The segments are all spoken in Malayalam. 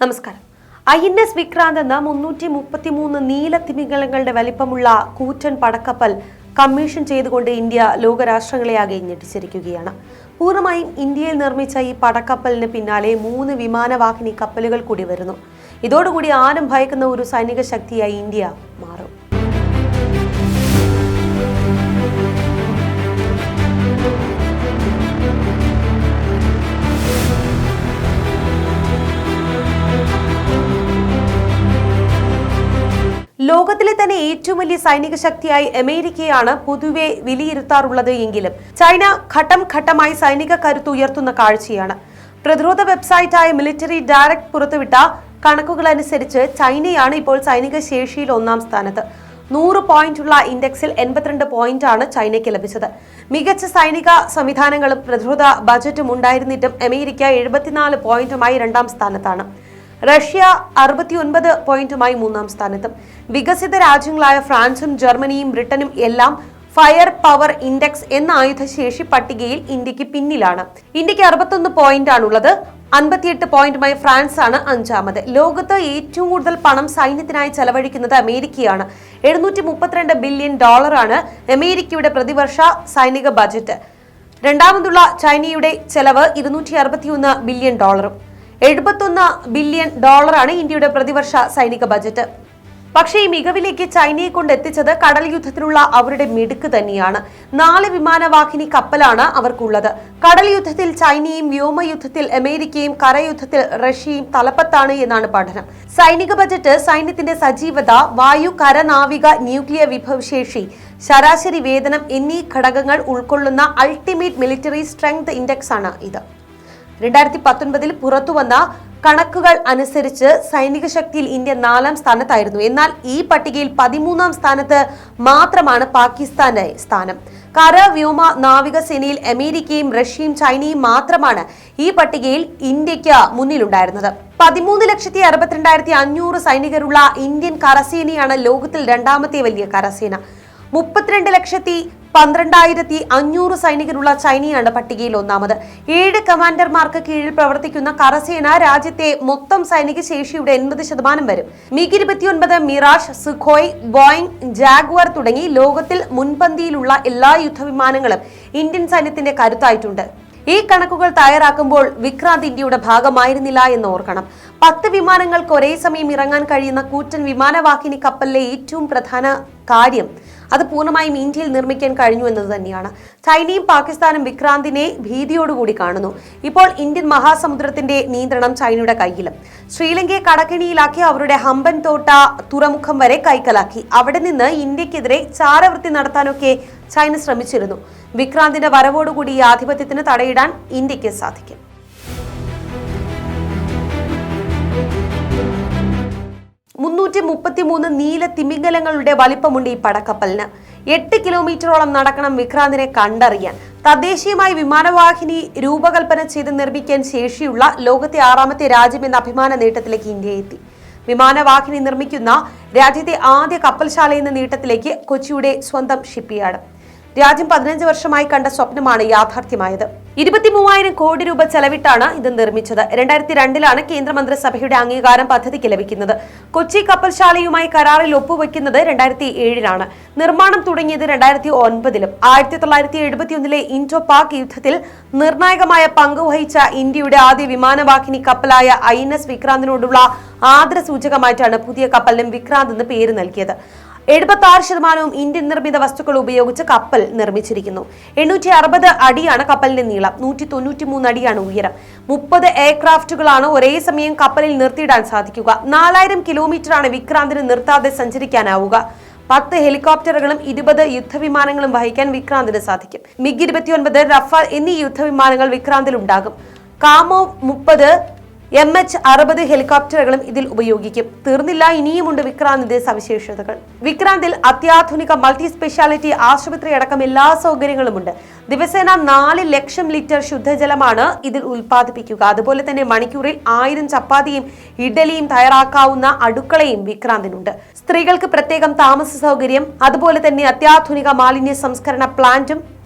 നമസ്കാരം. INS വിക്രാന്ത് എന്ന 333 നീലത്തിമിംഗലങ്ങളുടെ വലിപ്പമുള്ള കൂറ്റൻ പടക്കപ്പൽ കമ്മീഷൻ ചെയ്തുകൊണ്ട് ഇന്ത്യ ലോകരാഷ്ട്രങ്ങളെയാകെ ഞെട്ടിച്ചിരിക്കുകയാണ്. പൂർണ്ണമായും ഇന്ത്യയിൽ നിർമ്മിച്ച ഈ പടക്കപ്പലിന് പിന്നാലെ 3 വിമാനവാഹിനി കപ്പലുകൾ കൂടി വരുന്നു. ഇതോടുകൂടി ആരും ഭയക്കുന്ന ഒരു സൈനിക ശക്തിയായി ഇന്ത്യ മാറും. ലോകത്തിലെ തന്നെ ഏറ്റവും വലിയ സൈനിക ശക്തിയായി അമേരിക്കയാണ് പൊതുവെ വിലയിരുത്താറുള്ളത് എങ്കിലും ചൈന ഘട്ടം ഘട്ടമായി സൈനിക കരുത്ത് ഉയർത്തുന്ന കാഴ്ചയാണ്. പ്രതിരോധ വെബ്സൈറ്റായ മിലിറ്ററി ഡയറക്ട് പുറത്തുവിട്ട കണക്കുകൾ അനുസരിച്ച് ചൈനയാണ് ഇപ്പോൾ സൈനിക ശേഷിയിൽ 1-ാം സ്ഥാനത്ത്. 100 പോയിന്റുള്ള ഇൻഡെക്സിൽ 82 പോയിന്റാണ് ചൈനയ്ക്ക് ലഭിച്ചത്. മികച്ച സൈനിക സംവിധാനങ്ങളും പ്രതിരോധ ബജറ്റും ഉണ്ടായിരുന്നിട്ടും അമേരിക്ക 74 പോയിന്റുമായി 2-ാം സ്ഥാനത്താണ്. റഷ്യ 69 പോയിന്റുമായി 3-ാം സ്ഥാനത്തും. വികസിത രാജ്യങ്ങളായ ഫ്രാൻസും ജർമ്മനിയും ബ്രിട്ടനും എല്ലാം ഫയർ പവർ ഇൻഡെക്സ് എന്ന ആയുധശേഷി പട്ടികയിൽ ഇന്ത്യക്ക് പിന്നിലാണ്. ഇന്ത്യക്ക് 61 പോയിന്റാണുള്ളത്. 58 പോയിന്റുമായി ഫ്രാൻസ് ആണ് 5-ാമത്. ലോകത്ത് ഏറ്റവും കൂടുതൽ പണം സൈന്യത്തിനായി ചെലവഴിക്കുന്നത് അമേരിക്കയാണ്. $732 ബില്യൺ ആണ് അമേരിക്കയുടെ പ്രതിവർഷ സൈനിക ബജറ്റ്. രണ്ടാമതുള്ള ചൈനയുടെ ചെലവ് $261 ബില്യൺ. $71 ബില്യൺ ആണ് ഇന്ത്യയുടെ പ്രതിവർഷ സൈനിക ബജറ്റ്. പക്ഷേ ഈ മികവിലേക്ക് ചൈനയെ കൊണ്ട് എത്തിച്ചത് കടൽ യുദ്ധത്തിലുള്ള അവരുടെ മിടുക്ക് തന്നെയാണ്. 4 വിമാനവാഹിനി കപ്പലാണ് അവർക്കുള്ളത്. കടൽ യുദ്ധത്തിൽ ചൈനയും, വ്യോമയുദ്ധത്തിൽ അമേരിക്കയും, കരയുദ്ധത്തിൽ റഷ്യയും തലപ്പത്താണ് എന്നാണ് പഠനം. സൈനിക ബജറ്റ്, സൈന്യത്തിന്റെ സജീവത, വായു, കര, നാവിക, ന്യൂക്ലിയർ വിഭവശേഷി, ശരാശരി വേതനം എന്നീ ഘടകങ്ങൾ ഉൾക്കൊള്ളുന്ന അൾട്ടിമേറ്റ് മിലിറ്ററി സ്ട്രെങ്ത് ഇൻഡെക്സ് ആണ് ഇത്. 2019 പുറത്തുവന്ന കണക്കുകൾ അനുസരിച്ച് സൈനിക ശക്തിയിൽ ഇന്ത്യ 4-ാം സ്ഥാനത്തായിരുന്നു. എന്നാൽ ഈ പട്ടികയിൽ 13-ാം സ്ഥാനത്ത് മാത്രമാണ് പാകിസ്ഥാന്റെ സ്ഥാനം. കര, വ്യോമ, നാവിക സേനയിൽ അമേരിക്കയും റഷ്യയും ചൈനയും മാത്രമാണ് ഈ പട്ടികയിൽ ഇന്ത്യക്ക് മുന്നിലുണ്ടായിരുന്നത്. 13,62,500 സൈനികരുള്ള ഇന്ത്യൻ കരസേനയാണ് ലോകത്തിൽ 2-ാമത്തെ വലിയ കരസേന. 32,12,500 സൈനികരുള്ള ചൈനയാണ് പട്ടികയിൽ 1-ാമത്. 7 കമാൻഡർമാർക്ക് കീഴിൽ പ്രവർത്തിക്കുന്ന കരസേന രാജ്യത്തെ മൊത്തം സൈനിക ശേഷിയുടെ 80% വരും. MiG-29, mirage, Sukhoi, Boeing, Jaguar തുടങ്ങി ലോകത്തിൽ മുൻപന്തിയിലുള്ള എല്ലാ യുദ്ധവിമാനങ്ങളും ഇന്ത്യൻ സൈന്യത്തിന്റെ കരുത്തായിട്ടുണ്ട്. ഈ കണക്കുകൾ തയ്യാറാക്കുമ്പോൾ വിക്രാന്ത് ഇന്ത്യയുടെ ഭാഗമായിരുന്നില്ല എന്ന് ഓർക്കണം. 10 വിമാനങ്ങൾക്ക് ഒരേ സമയം ഇറങ്ങാൻ കഴിയുന്ന കൂറ്റൻ വിമാനവാഹിനി കപ്പലിലെ ഏറ്റവും പ്രധാന കാര്യം അത് പൂർണ്ണമായും ഇന്ത്യയിൽ നിർമ്മിക്കാൻ കഴിഞ്ഞു എന്നത് തന്നെയാണ്. ചൈനയും പാകിസ്ഥാനും വിക്രാന്തിനെ ഭീതിയോടുകൂടി കാണുന്നു. ഇപ്പോൾ ഇന്ത്യൻ മഹാസമുദ്രത്തിന്റെ നിയന്ത്രണം ചൈനയുടെ കയ്യിലും. ശ്രീലങ്കയെ കടക്കിണിയിലാക്കി അവരുടെ ഹമ്പൻ തോട്ട തുറമുഖം വരെ കൈക്കലാക്കി. അവിടെ നിന്ന് ഇന്ത്യക്കെതിരെ ചാരവൃത്തി നടത്താനൊക്കെ ചൈന ശ്രമിച്ചിരുന്നു. വിക്രാന്തിന്റെ വരവോടുകൂടി ഈ ആധിപത്യത്തിന് തടയിടാൻ ഇന്ത്യക്ക് സാധിക്കും. നീല തിമിംഗലങ്ങളുടെ വലിപ്പമുണ്ട് ഈ പടക്കപ്പലിന്. 8 കിലോമീറ്ററോളം നടക്കണം വിക്രാന്തിനെ കണ്ടറിയാൻ. തദ്ദേശീയമായി വിമാനവാഹിനി രൂപകൽപ്പന ചെയ്ത് നിർമ്മിക്കാൻ ശേഷിയുള്ള ലോകത്തെ 6-ാമത്തെ രാജ്യം എന്ന അഭിമാന നേട്ടത്തിലേക്ക് ഇന്ത്യ എത്തി. വിമാനവാഹിനി നിർമ്മിക്കുന്ന രാജ്യത്തെ ആദ്യ കപ്പൽശാല എന്ന നേട്ടത്തിലേക്ക് കൊച്ചിയുടെ സ്വന്തം ഷിപ്പ്യാർഡ്. രാജ്യം 15 വർഷമായി കണ്ട സ്വപ്നമാണ് യാഥാർത്ഥ്യമായത്. 23,000 കോടി രൂപ ചെലവിട്ടാണ് ഇത് നിർമ്മിച്ചത്. 2002 കേന്ദ്രമന്ത്രിസഭയുടെ അംഗീകാരം പദ്ധതിക്ക് ലഭിക്കുന്നത്. കൊച്ചി കപ്പൽശാലയുമായി കരാറിൽ ഒപ്പുവെക്കുന്നത് 2007 നിർമ്മാണം തുടങ്ങിയത് 2009. 1971 ഇൻഡോ പാക് യുദ്ധത്തിൽ നിർണായകമായ പങ്കുവഹിച്ച ഇന്ത്യയുടെ ആദ്യ വിമാനവാഹിനി കപ്പലായ INS വിക്രാന്തിനോടുള്ള ആദരസൂചകമായിട്ടാണ് പുതിയ കപ്പലിനും വിക്രാന്ത് എന്ന് പേര് നൽകിയത്. 76% ഇന്ത്യൻ നിർമ്മിത വസ്തുക്കൾ ഉപയോഗിച്ച് കപ്പൽ നിർമ്മിച്ചിരിക്കുന്നു. 860 അടിയാണ് കപ്പലിന്റെ നീളം. 193 അടിയാണ് ഉയരം. 30 എയർക്രാഫ്റ്റുകളാണ് ഒരേ സമയം കപ്പലിൽ നിർത്തിയിടാൻ സാധിക്കുക. 4000 കിലോമീറ്ററാണ് വിക്രാന്തിന് നിർത്താതെ സഞ്ചരിക്കാനാവുക. 10 ഹെലികോപ്റ്ററുകളും 20 യുദ്ധവിമാനങ്ങളും വഹിക്കാൻ വിക്രാന്തിന് സാധിക്കും. MiG-29, റഫാൽ എന്നീ യുദ്ധവിമാനങ്ങൾ വിക്രാന്തിൽ ഉണ്ടാകും. കാമോവ് 30, MH-60 ഹെലികോപ്റ്ററുകളും ഇതിൽ ഉപയോഗിക്കും. തീർന്നില്ല, ഇനിയുമുണ്ട് വിക്രാന്തിന്റെ സവിശേഷതകൾ. വിക്രാന്തിൽ അത്യാധുനിക മൾട്ടി സ്പെഷ്യാലിറ്റി ആശുപത്രി അടക്കം എല്ലാ സൗകര്യങ്ങളുമുണ്ട്. ദിവസേന 4 ലക്ഷം ലിറ്റർ ശുദ്ധജലമാണ് ഇതിൽ ഉൽപ്പാദിപ്പിക്കുക. അതുപോലെ തന്നെ മണിക്കൂറിൽ 1000 ചപ്പാത്തിയും ഇഡലിയും തയ്യാറാക്കാവുന്ന അടുക്കളയും വിക്രാന്തിനുണ്ട്. സ്ത്രീകൾക്ക് പ്രത്യേകം താമസ സൗകര്യം, അതുപോലെ തന്നെ അത്യാധുനിക മാലിന്യ സംസ്കരണ പ്ലാന്റും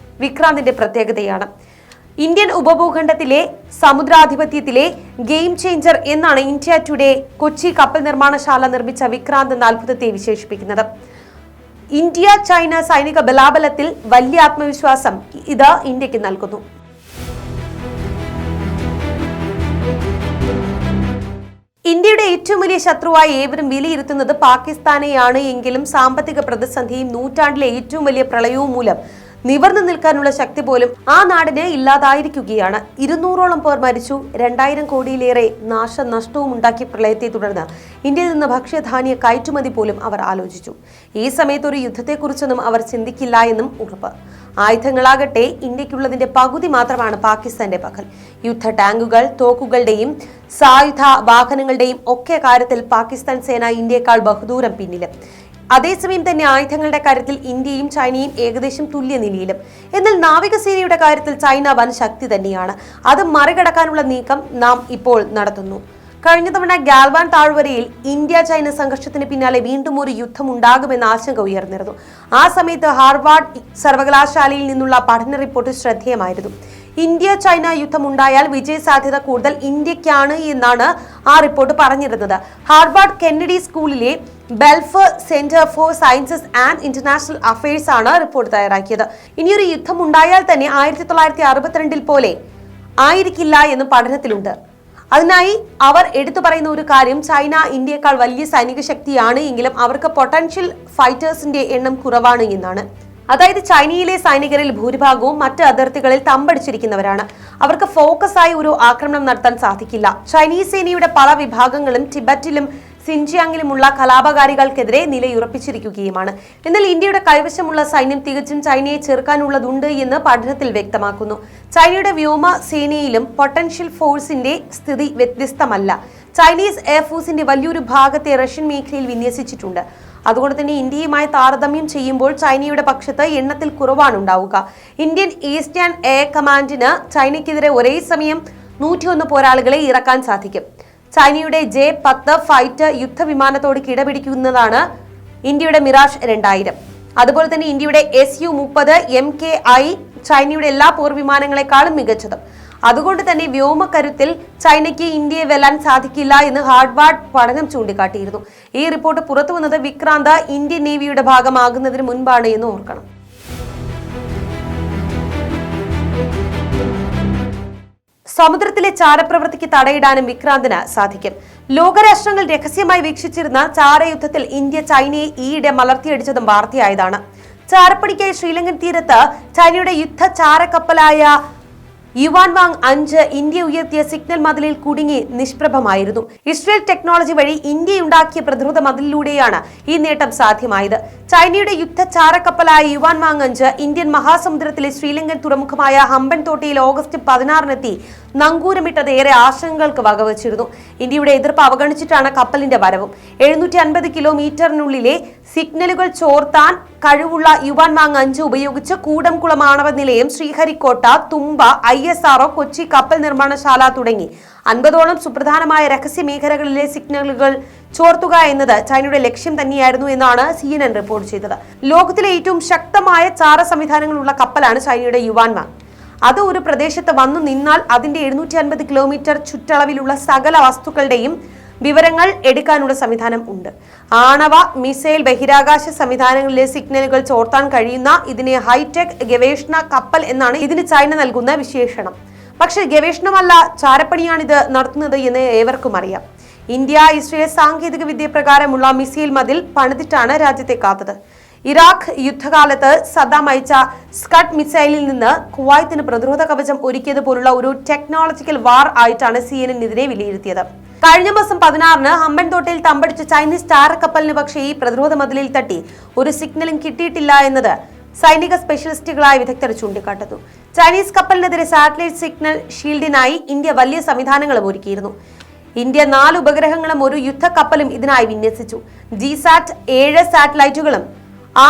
വിക്രാന്തിന്റെ പ്രത്യേകതയാണ്. ഇന്ത്യൻ ഉപഭൂഖണ്ഡത്തിലെ സമുദ്രാധിപത്യത്തിലെ ഗെയിം ചേഞ്ചർ എന്നാണ് ഇന്ത്യ ടുഡേ കൊച്ചി കപ്പൽ നിർമ്മാണശാല നിർമ്മിച്ച വിക്രാന്ത് എന്ന അത്ഭുതത്തെ വിശേഷിപ്പിക്കുന്നത്. ഇന്ത്യ ചൈന സൈനിക ബലാബലത്തിൽ വലിയ ആത്മവിശ്വാസം ഇത് ഇന്ത്യക്ക് നൽകുന്നു. ഇന്ത്യയുടെ ഏറ്റവും വലിയ ശത്രുവായി ഏവരും വിലയിരുത്തുന്നത് പാകിസ്ഥാനെയാണ് എങ്കിലും സാമ്പത്തിക പ്രതിസന്ധിയും നൂറ്റാണ്ടിലെ ഏറ്റവും വലിയ പ്രളയവും മൂലം നിവർന്നു നിൽക്കാനുള്ള ശക്തി പോലും ആ നാടിന് ഇല്ലാതായിരിക്കുകയാണ്. 200ഓളം പേർ മരിച്ചു. 2000 കോടിയിലേറെ നാശനഷ്ടവും ഉണ്ടാക്കിയ പ്രളയത്തെ തുടർന്ന് ഇന്ത്യയിൽ നിന്ന് ഭക്ഷ്യധാന്യ കയറ്റുമതി പോലും അവർ ആലോചിച്ചു. ഈ സമയത്ത് ഒരു യുദ്ധത്തെക്കുറിച്ചൊന്നും അവർ ചിന്തിക്കില്ല എന്നും ഉറപ്പ്. ആയുധങ്ങളാകട്ടെ ഇന്ത്യക്കുള്ളതിന്റെ പകുതി മാത്രമാണ് പാകിസ്ഥാന്റെ പക്കൽ. യുദ്ധ ടാങ്കുകൾ, തോക്കുകളുടെയും സായുധ വാഹനങ്ങളുടെയും ഒക്കെ കാര്യത്തിൽ പാകിസ്ഥാൻ സേന ഇന്ത്യയെക്കാൾ ബഹുദൂരം പിന്നിലും. അതേസമയം തന്നെ ആയുധങ്ങളുടെ കാര്യത്തിൽ ഇന്ത്യയും ചൈനയും ഏകദേശം തുല്യ നിലയിലും. എന്നാൽ നാവികസേനയുടെ കാര്യത്തിൽ ചൈന വൻ ശക്തി തന്നെയാണ്. അത് മറികടക്കാനുള്ള നീക്കം നാം ഇപ്പോൾ നടത്തുന്നു. കഴിഞ്ഞ തവണ ഗാൽവാൻ താഴ്വരയിൽ ഇന്ത്യ ചൈന സംഘർഷത്തിന് പിന്നാലെ വീണ്ടും ഒരു യുദ്ധം ഉണ്ടാകുമെന്ന ആശങ്ക ഉയർന്നിരുന്നു. ആ സമയത്ത് ഹാർവാർഡ് സർവകലാശാലയിൽ നിന്നുള്ള പഠന റിപ്പോർട്ട് ശ്രദ്ധേയമായിരുന്നു. ഇന്ത്യ ചൈന യുദ്ധം ഉണ്ടായാൽ വിജയ സാധ്യത കൂടുതൽ ഇന്ത്യക്കാണ് എന്നാണ് ആ റിപ്പോർട്ട് പറഞ്ഞിരുന്നത്. ഹാർവാർഡ് കെന്നഡി സ്കൂളിലെ Belfer center for sciences and international affairs ആണ് റിപ്പോർട്ട് തയ്യാറാക്കിയത്. ഇനിയൊരു യുദ്ധം ഉണ്ടായാൽ തന്നെ 1962 പോലെ ആയിരിക്കില്ല എന്നും പഠനത്തിലുണ്ട്. അതിനായി അവർ എടുത്തു പറയുന്ന ഒരു കാര്യം, ചൈന ഇന്ത്യയെക്കാൾ വലിയ സൈനിക ശക്തിയാണ് എങ്കിലും അവർക്ക് പൊട്ടൻഷ്യൽ ഫൈറ്റേഴ്സിന്റെ എണ്ണം കുറവാണ് എന്നാണ്. അതായത് ചൈനയിലെ സൈനികരിൽ ഭൂരിഭാഗവും മറ്റ് അതിർത്തികളിൽ തമ്പടിച്ചിരിക്കുന്നവരാണ്. അവർക്ക് ഫോക്കസ് ആയി ഒരു ആക്രമണം നടത്താൻ സാധിക്കില്ല. ചൈനീസ് സേനയുടെ പല വിഭാഗങ്ങളും ടിബറ്റിലും സിൻജിയാങ്ങിലുമുള്ള കലാപകാരികൾക്കെതിരെ നിലയുറപ്പിച്ചിരിക്കുകയുമാണ്. എന്നാൽ ഇന്ത്യയുടെ കൈവശമുള്ള സൈന്യം തികച്ചും ചൈനയെ ചെറുക്കാനുള്ളതുണ്ട് എന്ന് പഠനത്തിൽ വ്യക്തമാക്കുന്നു. ചൈനയുടെ വ്യോമ സേനയിലും പൊട്ടൻഷ്യൽ ഫോഴ്സിന്റെ സ്ഥിതി വ്യത്യസ്തമല്ല. ചൈനീസ് എയർഫോഴ്സിന്റെ വലിയൊരു ഭാഗത്തെ റഷ്യൻ മേഖലയിൽ വിന്യസിച്ചിട്ടുണ്ട്. അതുകൊണ്ട് തന്നെ ഇന്ത്യയുമായി താരതമ്യം ചെയ്യുമ്പോൾ ചൈനയുടെ പക്ഷത്ത് എണ്ണത്തിൽ കുറവാണ് ഉണ്ടാവുക. ഇന്ത്യൻ ഈസ്റ്റേൺ എയർ കമാൻഡിന് ചൈനയ്ക്കെതിരെ ഒരേ സമയം 101 പോരാളികളെ ഇറക്കാൻ സാധിക്കും. ചൈനയുടെ J-10 ഫൈറ്റർ യുദ്ധവിമാനത്തോട് കിടപിടിക്കുന്നതാണ് ഇന്ത്യയുടെ മിറാഷ് 2000. അതുപോലെ തന്നെ ഇന്ത്യയുടെ Su-30 MKI ചൈനയുടെ എല്ലാ പോർവിമാനങ്ങളെക്കാളും മികച്ചതും. അതുകൊണ്ട് തന്നെ വ്യോമകരുത്തിൽ ചൈനയ്ക്ക് ഇന്ത്യയെ വെല്ലാൻ സാധിക്കില്ല എന്ന് ഹാർവാർഡ് പഠനം ചൂണ്ടിക്കാട്ടിയിരുന്നു. ഈ റിപ്പോർട്ട് പുറത്തു വന്നത് വിക്രാന്ത് ഇന്ത്യൻ നേവിയുടെ ഭാഗമാകുന്നതിന് മുൻപാണ് എന്ന് ഓർക്കണം. സമുദ്രത്തിലെ ചാരപ്രവൃത്തിക്ക് തടയിടാനും വിക്രാന്തിന് സാധിക്കും. ലോകരാഷ്ട്രങ്ങൾ രഹസ്യമായി വീക്ഷിച്ചിരുന്ന ചാരയുദ്ധത്തിൽ ഇന്ത്യ ചൈനയെ ഈയിടെ മലർത്തിയടിച്ചതും വാർത്തയായതാണ്. ചാരപ്പണിക്കായി ശ്രീലങ്കൻ തീരത്ത് ചൈനയുടെ യുദ്ധ ചാരക്കപ്പലായ യുവാൻവാങ് 5 ഇന്ത്യ ഉയർത്തിയ സിഗ്നൽ മതിലിൽ കുടുങ്ങി നിഷ്പ്രഭമായിരുന്നു. ഇസ്രയേൽ ടെക്നോളജി വഴി ഇന്ത്യയുണ്ടാക്കിയ പ്രതിരോധ മതിലിലൂടെയാണ് ഈ നേട്ടം സാധ്യമായത്. ചൈനയുടെ യുദ്ധ ചാരക്കപ്പലായ യുവാൻവാങ് 5 ഇന്ത്യൻ മഹാസമുദ്രത്തിലെ ശ്രീലങ്കൻ തുറമുഖമായ ഹമ്പൻതോട്ടയിൽ ഓഗസ്റ്റ് 16 നങ്കൂരമിട്ടത് ഏറെ ആശങ്കകൾക്ക് വകവച്ചിരുന്നു. ഇന്ത്യയുടെ എതിർപ്പ് അവഗണിച്ചിട്ടാണ് കപ്പലിന്റെ വരവും. 750 കിലോമീറ്ററിനുള്ളിലെ സിഗ്നലുകൾ ചോർത്താൻ കഴിവുള്ള യുവാൻവാങ് 5 ഉപയോഗിച്ച് കൂടംകുളം ആണവ നിലയം, ശ്രീഹരിക്കോട്ട, തുമ്പ, ISRO, കൊച്ചി കപ്പൽ നിർമ്മാണശാല തുടങ്ങി 50ഓളം സുപ്രധാനമായ രഹസ്യ മേഖലകളിലെ സിഗ്നലുകൾ ചോർത്തുക എന്നത് ചൈനയുടെ ലക്ഷ്യം തന്നെയായിരുന്നു എന്നാണ് CNN റിപ്പോർട്ട് ചെയ്തത്. ലോകത്തിലെ ഏറ്റവും ശക്തമായ ചാര സംവിധാനങ്ങളുള്ള കപ്പലാണ് ചൈനയുടെ യുവാൻവാങ്. അത് ഒരു പ്രദേശത്ത് വന്നു നിന്നാൽ അതിന്റെ 750 കിലോമീറ്റർ ചുറ്റളവിലുള്ള സകല വസ്തുക്കളുടെയും വിവരങ്ങൾ എടുക്കാനുള്ള സംവിധാനം ഉണ്ട്. ആണവ, മിസൈൽ, ബഹിരാകാശ സംവിധാനങ്ങളിലെ സിഗ്നലുകൾ ചോർത്താൻ കഴിയുന്ന ഇതിനെ ഹൈടെക് ഗവേഷണ കപ്പൽ എന്നാണ് ഇതിന് ചൈന നൽകുന്ന വിശേഷണം. പക്ഷേ ഗവേഷണമല്ല, ചാരപ്പണിയാണിത് നടത്തുന്നത് എന്ന് ഏവർക്കും അറിയാം. ഇന്ത്യ ഇസ്രയേൽ സാങ്കേതിക വിദ്യ പ്രകാരമുള്ള മിസൈൽ മതിൽ പണിതിട്ടാണ് രാജ്യത്തെ കാത്തത്. ഇറാഖ് യുദ്ധകാലത്ത് സദ്ദാം അയച്ച സ്കഡ് മിസൈലിൽ നിന്ന് കുവൈത്തിന് പ്രതിരോധ കവചം ഒരുക്കിയതുപോലുള്ള ഒരു ടെക്നോളജിക്കൽ വാർ ആയിട്ടാണ് CNN ഇതിനെ വിലയിരുത്തിയത്. കഴിഞ്ഞ മാസം 16 ഹമ്പൻതോട്ടയിൽ തമ്പടിച്ച ചൈനീസ് ചാരക്കപ്പലിന് പക്ഷേ ഈ പ്രതിരോധ മതിലിൽ തട്ടി ഒരു സിഗ്നലും കിട്ടിയിട്ടില്ല എന്നത് സൈനിക സ്പെഷ്യലിസ്റ്റുകളായ വിദഗ്ധർ ചൂണ്ടിക്കാട്ടുന്നു. ചൈനീസ് കപ്പലിനെതിരെ സാറ്റലൈറ്റ് സിഗ്നൽ ഷീൽഡിനായി ഇന്ത്യ വലിയ സംവിധാനങ്ങളും ഒരുക്കിയിരുന്നു. ഇന്ത്യ 4 ഉപഗ്രഹങ്ങളും ഒരു യുദ്ധക്കപ്പലും ഇതിനായി വിന്യസിച്ചു. GSAT 7 സാറ്റലൈറ്റുകളും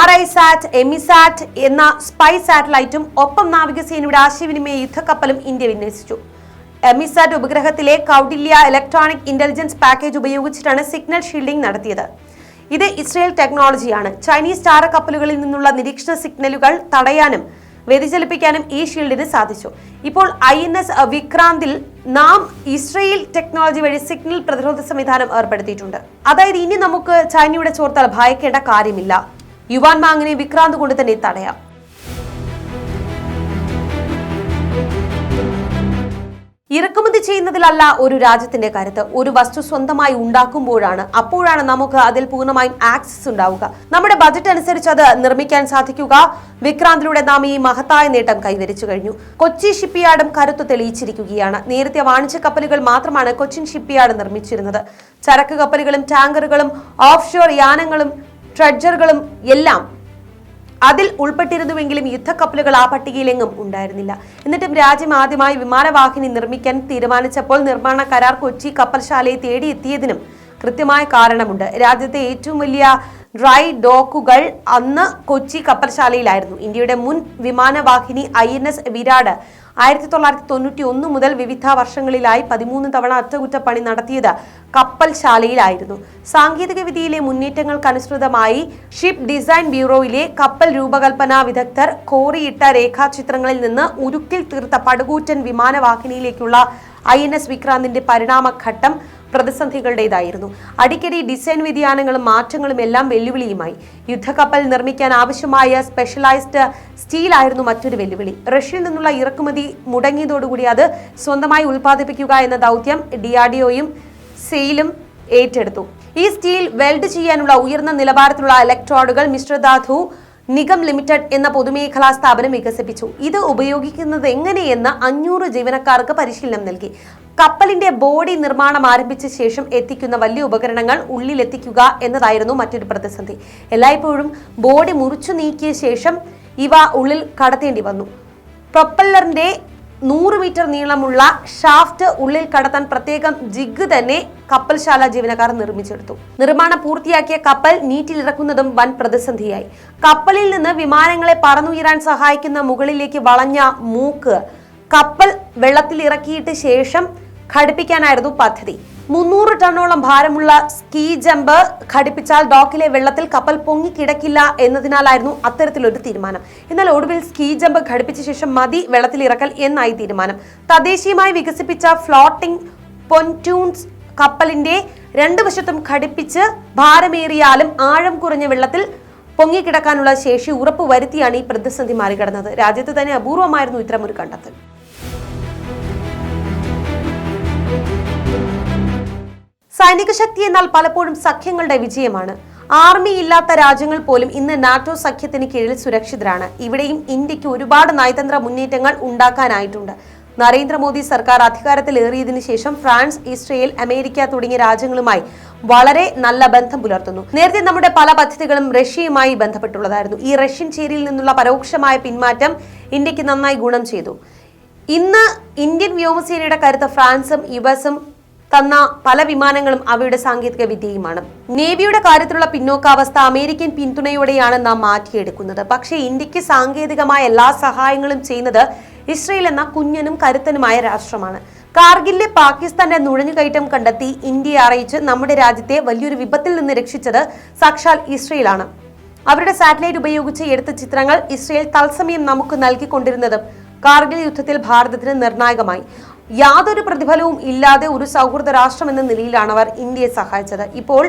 RISAT, EMISAT എന്ന സ്പൈ സാറ്റലൈറ്റും ഒപ്പം നാവികസേനയുടെ ആശയവിനിമയ യുദ്ധക്കപ്പലും ഇന്ത്യ വിന്യസിച്ചു. EMISAT ഉപഗ്രഹത്തിലെ കൗഡില്യ ഇലക്ട്രോണിക് ഇന്റലിജൻസ് പാക്കേജ് ഉപയോഗിച്ചിട്ടാണ് സിഗ്നൽ ഷീൽഡിംഗ് നടത്തിയത്. ഇത് ഇസ്രയേൽ ടെക്നോളജിയാണ്. ചൈനീസ് ചാരക്കപ്പലുകളിൽ നിന്നുള്ള നിരീക്ഷണ സിഗ്നലുകൾ തടയാനും വ്യതിചലിപ്പിക്കാനും ഈ ഷീൽഡിന് സാധിച്ചു. ഇപ്പോൾ INS വിക്രാന്തിൽ നാം ഇസ്രയേൽ ടെക്നോളജി വഴി സിഗ്നൽ പ്രതിരോധ സംവിധാനം ഏർപ്പെടുത്തിയിട്ടുണ്ട്. അതായത് ഇനി നമുക്ക് ചൈനയുടെ ചോർത്താൽ ഭയക്കേണ്ട കാര്യമില്ല. യുവാൻ മാങ്ങിനെ വിക്രാന്ത് കൊണ്ട് തന്നെ തടയാം. ഇറക്കുമതി ചെയ്യുന്നതിലല്ല ഒരു രാജ്യത്തിന്റെ കരുത്ത്, ഒരു വസ്തു സ്വന്തമായി ഉണ്ടാക്കുമ്പോഴാണ്. അപ്പോഴാണ് നമുക്ക് അതിൽ പൂർണ്ണമായും ആക്സസ് ഉണ്ടാവുക, നമ്മുടെ ബജറ്റ് അനുസരിച്ച് അത് നിർമ്മിക്കാൻ സാധിക്കുക. വിക്രാന്തിലൂടെ നാം ഈ മഹത്തായ നേട്ടം കൈവരിച്ചു കഴിഞ്ഞു. കൊച്ചി ഷിപ്പ്യാർഡും കരുത്ത് തെളിയിച്ചിരിക്കുകയാണ്. നേരത്തെ വാണിജ്യ കപ്പലുകൾ മാത്രമാണ് കൊച്ചിൻ ഷിപ്പ്യാർഡ് നിർമ്മിച്ചിരുന്നത്. ചരക്ക് കപ്പലുകളും ടാങ്കറുകളും ഓഫ് ഷോർ യാനങ്ങളും ട്രെഡ്ജറുകളും എല്ലാം അതിൽ ഉൾപ്പെട്ടിരുന്നുവെങ്കിലും യുദ്ധക്കപ്പലുകൾ ആ പട്ടികയിലെങ്ങും ഉണ്ടായിരുന്നില്ല. എന്നിട്ടും രാജ്യം ആദ്യമായി വിമാനവാഹിനി നിർമ്മിക്കാൻ തീരുമാനിച്ചപ്പോൾ നിർമ്മാണ കരാർ കൊച്ചി കപ്പൽശാലയെ തേടിയെത്തിയതിനും കൃത്യമായ കാരണമുണ്ട്. രാജ്യത്തെ ഏറ്റവും വലിയ ഡ്രൈ ഡോക്കുകൾ അന്ന് കൊച്ചി കപ്പൽശാലയിലായിരുന്നു. ഇന്ത്യയുടെ മുൻ വിമാനവാഹിനി INS വിരാട് 1991 മുതൽ വിവിധ വർഷങ്ങളിലായി 13 തവണ അറ്റകുറ്റപ്പണി നടത്തിയത് കപ്പൽശാലയിലായിരുന്നു. സാങ്കേതിക വിദ്യയിലെ മുന്നേറ്റങ്ങൾക്കനുസൃതമായി ഷിപ്പ് ഡിസൈൻ ബ്യൂറോയിലെ കപ്പൽ രൂപകൽപ്പന വിദഗ്ധർ കോറിയിട്ട രേഖാചിത്രങ്ങളിൽ നിന്ന് ഉരുക്കിൽ തീർത്ത പടുകൂറ്റൻ വിമാനവാഹിനിയിലേക്കുള്ള INS വിക്രാന്തിന്റെ പരിണാമഘട്ടം പ്രതിസന്ധികളുടേതായിരുന്നു. അടിക്കടി ഡിസൈൻ വ്യതിയാനങ്ങളും മാറ്റങ്ങളും എല്ലാം വെല്ലുവിളിയുമായി. യുദ്ധക്കപ്പൽ നിർമ്മിക്കാൻ ആവശ്യമായ സ്പെഷ്യലൈസ്ഡ് സ്റ്റീൽ ആയിരുന്നു മറ്റൊരു വെല്ലുവിളി. റഷ്യയിൽ നിന്നുള്ള ഇറക്കുമതി മുടങ്ങിയതോടുകൂടി അത് സ്വന്തമായി ഉൽപ്പാദിപ്പിക്കുക എന്ന ദൗത്യം DRDOയും സെയിലും ഏറ്റെടുത്തു. ഈ സ്റ്റീൽ വെൽഡ് ചെയ്യാനുള്ള ഉയർന്ന നിലവാരത്തിലുള്ള ഇലക്ട്രോഡുകൾ മിശ്രധാതു നിഗം ലിമിറ്റഡ് എന്ന പൊതുമേഖലാ സ്ഥാപനം വികസിപ്പിച്ചു. ഇത് ഉപയോഗിക്കുന്നത് എങ്ങനെയെന്ന് 500 ജീവനക്കാർക്ക് പരിശീലനം നൽകി. കപ്പലിന്റെ ബോഡി നിർമ്മാണം ആരംഭിച്ച ശേഷം എത്തിക്കുന്ന വലിയ ഉപകരണങ്ങൾ ഉള്ളിലെത്തിക്കുക എന്നതായിരുന്നു മറ്റൊരു പ്രതിസന്ധി. എല്ലായ്പ്പോഴും ബോഡി മുറിച്ചു നീക്കിയ ശേഷം ഇവ ഉള്ളിൽ കടത്തേണ്ടി വന്നു. പ്രൊപ്പല്ലറിന്റെ 100 മീറ്റർ നീളമുള്ള ഷാഫ്റ്റ് ഉള്ളിൽ കടത്താൻ പ്രത്യേകം ജിഗ് തന്നെ കപ്പൽശാല ജീവനക്കാർ നിർമ്മിച്ചെടുത്തു. നിർമ്മാണം പൂർത്തിയാക്കിയ കപ്പൽ നീറ്റിലിറക്കുന്നതും വൻ പ്രതിസന്ധിയായി. കപ്പലിൽ നിന്ന് വിമാനങ്ങളെ പറന്നുയരാൻ സഹായിക്കുന്ന മുകളിലേക്ക് വളഞ്ഞ മൂക്ക് കപ്പൽ വെള്ളത്തിൽ ഇറക്കിയിട്ട് ശേഷം ഘടിപ്പിക്കാനായിരുന്നു പദ്ധതി. 300 ടണ്ണോളം ഭാരമുള്ള സ്കീ ജമ്പ് ഘടിപ്പിച്ചാൽ ഡോക്കിലെ വെള്ളത്തിൽ കപ്പൽ പൊങ്ങിക്കിടക്കില്ല എന്നതിനാലായിരുന്നു അത്തരത്തിലൊരു തീരുമാനം. എന്നാൽ ഒടുവിൽ സ്കീ ജമ്പ് ഘടിപ്പിച്ച ശേഷം മതി വെള്ളത്തിൽ ഇറക്കൽ എന്നായി തീരുമാനം. തദ്ദേശീയമായി വികസിപ്പിച്ച ഫ്ലോട്ടിംഗ് പൊൻറ്റൂൺസ് കപ്പലിന്റെ 2 വശത്തും ഘടിപ്പിച്ച് ഭാരമേറിയാലും ആഴം കുറഞ്ഞ വെള്ളത്തിൽ പൊങ്ങിക്കിടക്കാനുള്ള ശേഷി ഉറപ്പുവരുത്തിയാണ് ഈ പ്രതിസന്ധി മറികടന്നത്. രാജ്യത്ത് തന്നെ അപൂർവമായിരുന്നു ഇത്തരമൊരു കണ്ടെത്തൽ. സൈനിക ശക്തി എന്നാൽ പലപ്പോഴും സഖ്യങ്ങളുടെ വിജയമാണ്. ആർമി ഇല്ലാത്ത രാജ്യങ്ങൾ പോലും ഇന്ന് നാറ്റോ സഖ്യത്തിന് കീഴിൽ സുരക്ഷിതരാണ്. ഇവിടെയും ഇന്ത്യക്ക് ഒരുപാട് നയതന്ത്ര മുന്നേറ്റങ്ങൾ ഉണ്ടാക്കാനായിട്ടുണ്ട്. നരേന്ദ്രമോദി സർക്കാർ അധികാരത്തിലേറിയതിനു ശേഷം ഫ്രാൻസ്, ഇസ്രയേൽ, അമേരിക്ക തുടങ്ങിയ രാജ്യങ്ങളുമായി വളരെ നല്ല ബന്ധം പുലർത്തുന്നു. നേരത്തെ നമ്മുടെ പല പദ്ധതികളും റഷ്യയുമായി ബന്ധപ്പെട്ടുള്ളതായിരുന്നു. ഈ റഷ്യൻ ചേരിയിൽ നിന്നുള്ള പരോക്ഷമായ പിന്മാറ്റം ഇന്ത്യക്ക് നന്നായി ഗുണം ചെയ്തു. ഇന്ന് ഇന്ത്യൻ വ്യോമസേനയുടെ കരുത്ത് ഫ്രാൻസും US തന്ന പല വിമാനങ്ങളും അവയുടെ സാങ്കേതിക വിദ്യയുമാണ്. നേവിയുടെ കാര്യത്തിലുള്ള പിന്നോക്കാവസ്ഥ അമേരിക്കൻ പിന്തുണയോടെയാണ് നാം മാറ്റിയെടുക്കുന്നത്. പക്ഷേ ഇന്ത്യക്ക് സാങ്കേതികമായ എല്ലാ സഹായങ്ങളും ചെയ്യുന്നത് ഇസ്രയേൽ എന്ന കുഞ്ഞനും കരുത്തനുമായ രാഷ്ട്രമാണ്. കാർഗിലിലെ പാകിസ്ഥാന്റെ നുഴഞ്ഞുകയറ്റം കണ്ടെത്തി ഇന്ത്യയെ അറിയിച്ച് നമ്മുടെ രാജ്യത്തെ വലിയൊരു വിപത്തിൽ നിന്ന് രക്ഷിച്ചത് സാക്ഷാൽ ഇസ്രയേലാണ്. അവരുടെ സാറ്റലൈറ്റ് ഉപയോഗിച്ച് എടുത്ത ചിത്രങ്ങൾ ഇസ്രയേൽ തത്സമയം നമുക്ക് നൽകിക്കൊണ്ടിരുന്നതും കാർഗിൽ യുദ്ധത്തിൽ ഭാരതത്തിന് നിർണായകമായി. യാതൊരു പ്രതിഫലവും ഇല്ലാതെ ഒരു സൗഹൃദ രാഷ്ട്രം എന്ന നിലയിലാണ് അവർ ഇന്ത്യയെ സഹായിച്ചത്. ഇപ്പോൾ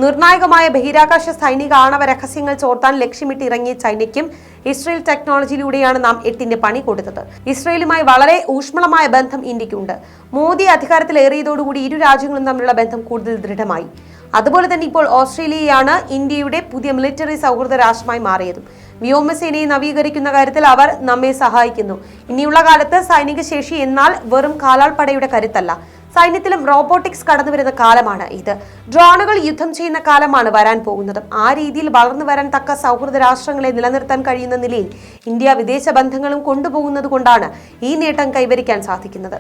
നിർണായകമായ ബഹിരാകാശ സൈനിക ആണവ രഹസ്യങ്ങൾ ചോർത്താൻ ലക്ഷ്യമിട്ടിറങ്ങിയ ചൈനയ്ക്കും ഇസ്രയേൽ ടെക്നോളജിയിലൂടെയാണ് നാം 8ന്റെ പണി കൊടുത്തത്. ഇസ്രയേലുമായി വളരെ ഊഷ്മളമായ ബന്ധം ഇന്ത്യക്കുണ്ട്. മോദി അധികാരത്തിലേറിയതോടുകൂടി ഇരു രാജ്യങ്ങളും തമ്മിലുള്ള ബന്ധം കൂടുതൽ ദൃഢമായി. അതുപോലെ തന്നെ ഇപ്പോൾ ഓസ്ട്രേലിയയാണ് ഇന്ത്യയുടെ പുതിയ മിലിറ്ററി സൗഹൃദ രാഷ്ട്രമായി മാറിയതും. വ്യോമസേനയെ നവീകരിക്കുന്ന കാര്യത്തിൽ അവർ നമ്മെ സഹായിക്കുന്നു. ഇനിയുള്ള കാലത്ത് സൈനിക ശേഷി എന്നാൽ വെറും കാലാൾപ്പടയുടെ കരുത്തല്ല, സൈന്യത്തിലും റോബോട്ടിക്സ് കടന്നുവരുന്ന കാലമാണ് ഇത്. ഡ്രോണുകൾ യുദ്ധം ചെയ്യുന്ന കാലമാണ് വരാൻ പോകുന്നത്. ആ രീതിയിൽ വളർന്നു വരാൻ തക്ക സൗഹൃദ രാഷ്ട്രങ്ങളെ നിലനിർത്താൻ കഴിയുന്ന നിലയിൽ ഇന്ത്യ വിദേശ ബന്ധങ്ങളും കൊണ്ടുപോകുന്നത് കൊണ്ടാണ് ഈ നേട്ടം കൈവരിക്കാൻ സാധിക്കുന്നത്.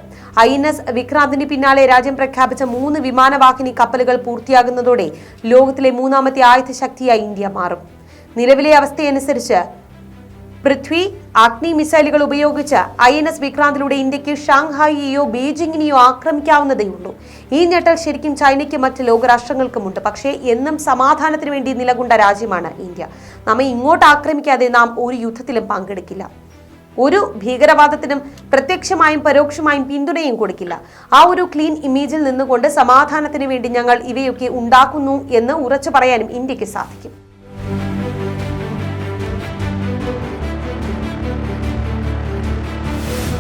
INS വിക്രാന്തിന് പിന്നാലെ രാജ്യം പ്രഖ്യാപിച്ച 3 വിമാനവാഹിനി കപ്പലുകൾ പൂർത്തിയാകുന്നതോടെ ലോകത്തിലെ 3ാമത്തെ ആയുധ ശക്തിയായി ഇന്ത്യ മാറും. നിലവിലെ അവസ്ഥയനുസരിച്ച് പൃഥ്വി, അഗ്നി മിസൈലുകൾ ഉപയോഗിച്ച് INS വിക്രാന്തിലൂടെ ഇന്ത്യക്ക് ഷാങ്ഹായിയെയോ ബീജിംഗിനെയോ ആക്രമിക്കാവുന്നതേയുള്ളൂ. ഈ ഞെട്ടൽ ശരിക്കും ചൈനയ്ക്കും മറ്റ് ലോകരാഷ്ട്രങ്ങൾക്കുമുണ്ട്. പക്ഷേ എന്നും സമാധാനത്തിന് വേണ്ടി നിലകൊണ്ട രാജ്യമാണ് ഇന്ത്യ. നമ്മെ ഇങ്ങോട്ട് ആക്രമിക്കാതെ നാം ഒരു യുദ്ധത്തിലും പങ്കെടുക്കില്ല. ഒരു ഭീകരവാദത്തിനും പ്രത്യക്ഷമായും പരോക്ഷമായും പിന്തുണയും കൊടുക്കില്ല. ആ ഒരു ക്ലീൻ ഇമേജിൽ നിന്നുകൊണ്ട് സമാധാനത്തിന് വേണ്ടി ഞങ്ങൾ ഇവയൊക്കെ ഉണ്ടാക്കുന്നു എന്ന് ഉറച്ചു പറയാനും ഇന്ത്യക്ക് സാധിക്കും.